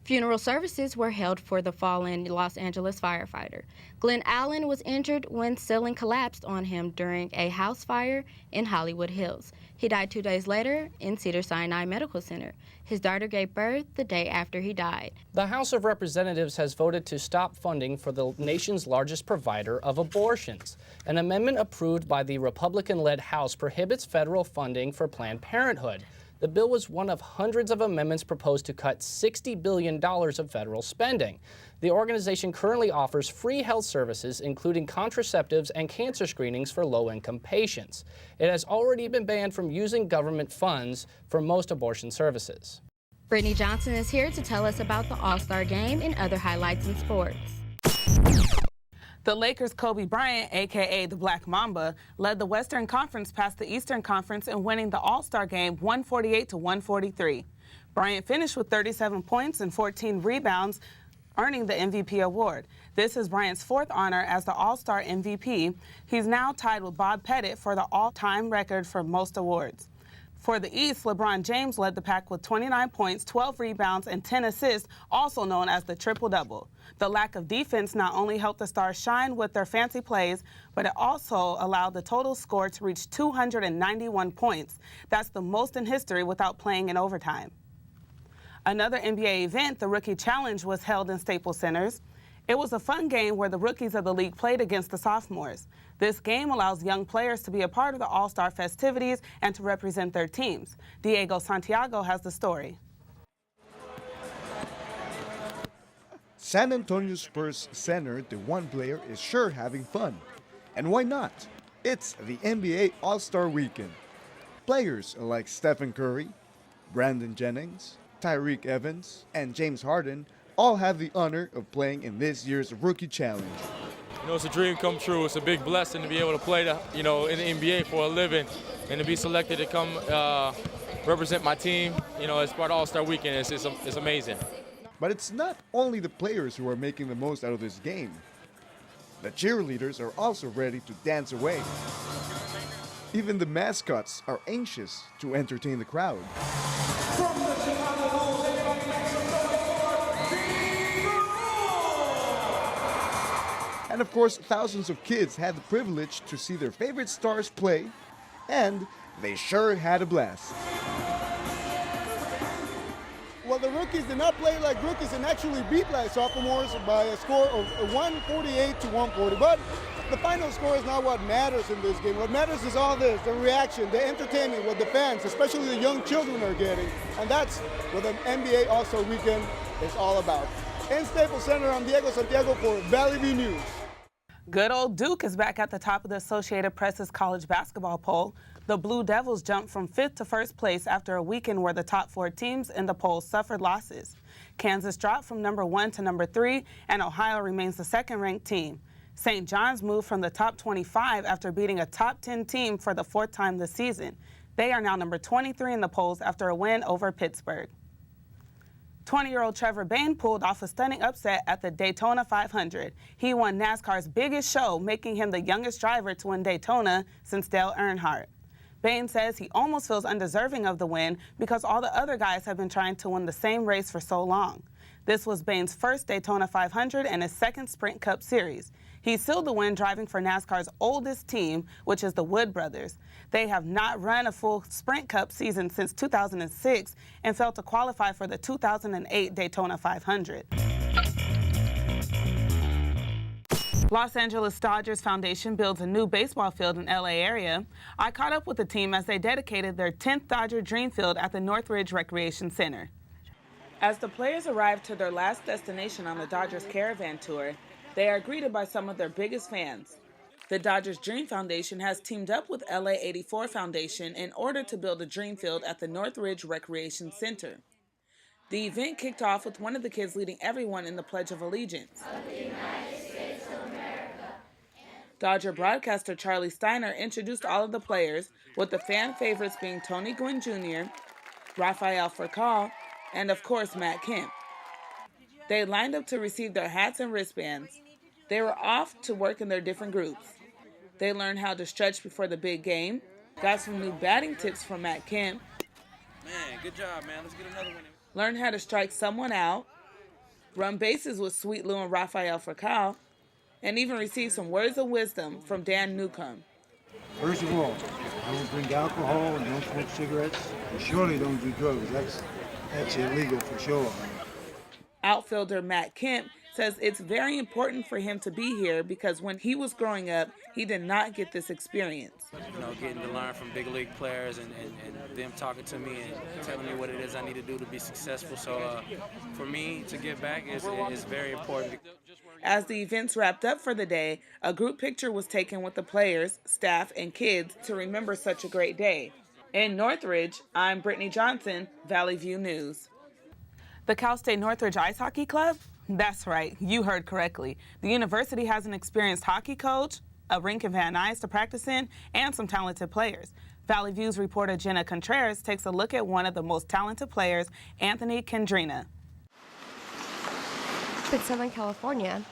Funeral services were held for the fallen Los Angeles firefighter. Glenn Allen was injured when ceiling collapsed on him during a house fire in Hollywood Hills. He died 2 days later in Cedars-Sinai Medical Center. His daughter gave birth the day after he died. The House of Representatives has voted to stop funding for the nation's largest provider of abortions. An amendment approved by the Republican-led House prohibits federal funding for Planned Parenthood. The bill was one of hundreds of amendments proposed to cut $60 billion of federal spending. The organization currently offers free health services, including contraceptives and cancer screenings for low-income patients. It has already been banned from using government funds for most abortion services. Brittany Johnson is here to tell us about the All-Star Game and other highlights in sports. The Lakers' Kobe Bryant, a.k.a. the Black Mamba, led the Western Conference past the Eastern Conference in winning the All-Star Game 148-143. Bryant finished with 37 points and 14 rebounds, earning the MVP award. This is Bryant's fourth honor as the All-Star MVP. He's now tied with Bob Pettit for the all-time record for most awards. For the East, LeBron James led the pack with 29 points, 12 rebounds, and 10 assists, also known as the triple-double. The lack of defense not only helped the Stars shine with their fancy plays, but it also allowed the total score to reach 291 points. That's the most in history without playing in overtime. Another NBA event, the Rookie Challenge, was held in Staples Centers. It was a fun game where the rookies of the league played against the sophomores. This game allows young players to be a part of the All-Star festivities and to represent their teams. Diego Santiago has the story. San Antonio Spurs center, the one player, is sure having fun. And why not? It's the NBA All-Star Weekend. Players like Stephen Curry, Brandon Jennings, Tyreek Evans, and James Harden all have the honor of playing in this year's Rookie Challenge. You know, it's a dream come true. It's a big blessing to be able to play, in the NBA for a living and to be selected to come represent my team, as part of All-Star Weekend. It's amazing. But it's not only the players who are making the most out of this game. The cheerleaders are also ready to dance away. Even the mascots are anxious to entertain the crowd. And of course, thousands of kids had the privilege to see their favorite stars play, and they sure had a blast. Well, the rookies did not play like rookies and actually beat like sophomores by a score of 148-140. But the final score is not what matters in this game. What matters is all this, the reaction, the entertainment, what the fans, especially the young children, are getting. And that's what the NBA All-Star Weekend is all about. In Staples Center, I'm Diego Santiago for Valley View News. Good old Duke is back at the top of the Associated Press's college basketball poll. The Blue Devils jumped from 5th to 1st place after a weekend where the top 4 teams in the poll suffered losses. Kansas dropped from number 1 to number 3, and Ohio remains the second-ranked team. St. John's moved from the top 25 after beating a top 10 team for the 4th time this season. They are now number 23 in the polls after a win over Pittsburgh. 20-year-old Trevor Bayne pulled off a stunning upset at the Daytona 500. He won NASCAR's biggest show, making him the youngest driver to win Daytona since Dale Earnhardt. Bayne says he almost feels undeserving of the win because all the other guys have been trying to win the same race for so long. This was Bayne's first Daytona 500 and his second Sprint Cup Series. He sealed the win driving for NASCAR's oldest team, which is the Wood Brothers. They have not run a full Sprint Cup season since 2006 and failed to qualify for the 2008 Daytona 500. Los Angeles Dodgers Foundation builds a new baseball field in LA area. I caught up with the team as they dedicated their 10th Dodger Dream Field at the Northridge Recreation Center. As the players arrive to their last destination on the Dodgers Caravan Tour, they are greeted by some of their biggest fans. The Dodgers Dream Foundation has teamed up with LA 84 Foundation in order to build a dream field at the Northridge Recreation Center. The event kicked off with one of the kids leading everyone in the Pledge of Allegiance. Of the United States of America. Dodger broadcaster Charlie Steiner introduced all of the players, with the fan favorites being Tony Gwynn Jr., Rafael Furcal, and of course Matt Kemp. They lined up to receive their hats and wristbands. They were off to work in their different groups. They learned how to stretch before the big game, got some new batting tips from Matt Kemp. Man, good job, man. Let's get another one. Learned how to strike someone out, run bases with Sweet Lou and Rafael Furcal, and even received some words of wisdom from Dan Newcomb. First of all, don't drink alcohol and don't smoke cigarettes. And surely don't do drugs. That's illegal for sure. Outfielder Matt Kemp says it's very important for him to be here because when he was growing up, he did not get this experience. You know, getting to learn from big league players and them talking to me and telling me what it is I need to do to be successful. So for me to give back is very important. As the events wrapped up for the day, a group picture was taken with the players, staff, and kids to remember such a great day. In Northridge, I'm Brittany Johnson, Valley View News. The Cal State Northridge Ice Hockey Club? That's right, you heard correctly. The university has an experienced hockey coach, a rink in Van Nuys to practice in, and some talented players. Valley View's reporter Jenna Contreras takes a look at one of the most talented players, Anthony Kendrina. In Southern California,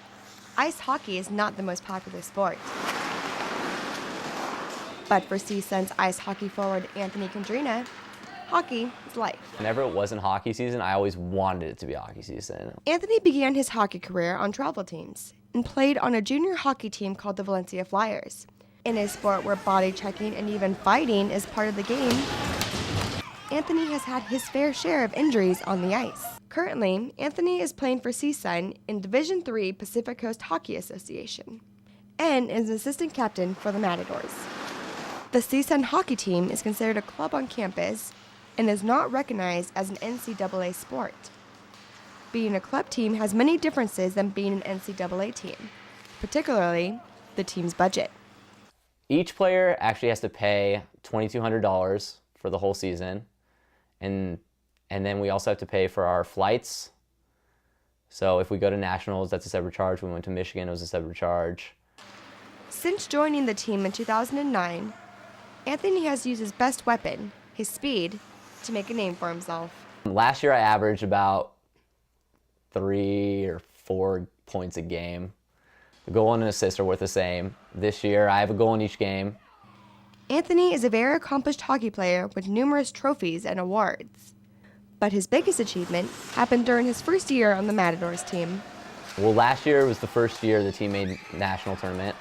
ice hockey is not the most popular sport. But for CSUN's ice hockey forward Anthony Kendrina, hockey is life. Whenever it wasn't hockey season, I always wanted it to be hockey season. Anthony began his hockey career on travel teams and played on a junior hockey team called the Valencia Flyers. In a sport where body checking and even fighting is part of the game, Anthony has had his fair share of injuries on the ice. Currently, Anthony is playing for CSUN in Division III Pacific Coast Hockey Association and is an assistant captain for the Matadors. The CSUN hockey team is considered a club on campus and is not recognized as an NCAA sport. Being a club team has many differences than being an NCAA team, particularly the team's budget. Each player actually has to pay $2,200 for the whole season, and then we also have to pay for our flights. So if we go to nationals, that's a separate charge. We went to Michigan, it was a separate charge. Since joining the team in 2009, Anthony has used his best weapon, his speed, to make a name for himself. Last year I averaged about 3 or 4 points a game. The goal and an assist are worth the same. This year I have a goal in each game. Anthony is a very accomplished hockey player with numerous trophies and awards. But his biggest achievement happened during his first year on the Matadors team. Well, last year was the first year the team made national tournament.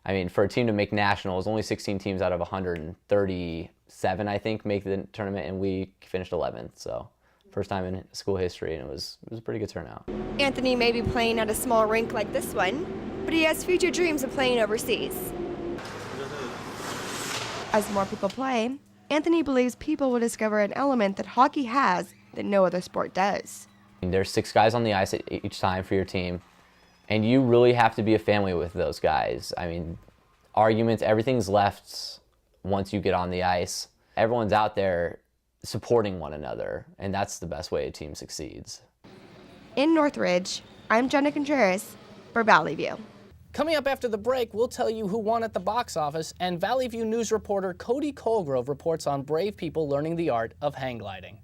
I mean, for a team to make nationals, only 16 teams out of 137, I think, make the tournament, and we finished 11th. So, first time in school history, and it was a pretty good turnout. Anthony may be playing at a small rink like this one, but he has future dreams of playing overseas. As more people play, Anthony believes people will discover an element that hockey has that no other sport does. There's 6 guys on the ice at each time for your team, and you really have to be a family with those guys. I mean, arguments, everything's left once you get on the ice. Everyone's out there supporting one another, and that's the best way a team succeeds. In Northridge, I'm Jenna Contreras for Valley View. Coming up after the break, we'll tell you who won at the box office, and Valley View News reporter Cody Colegrove reports on brave people learning the art of hang gliding.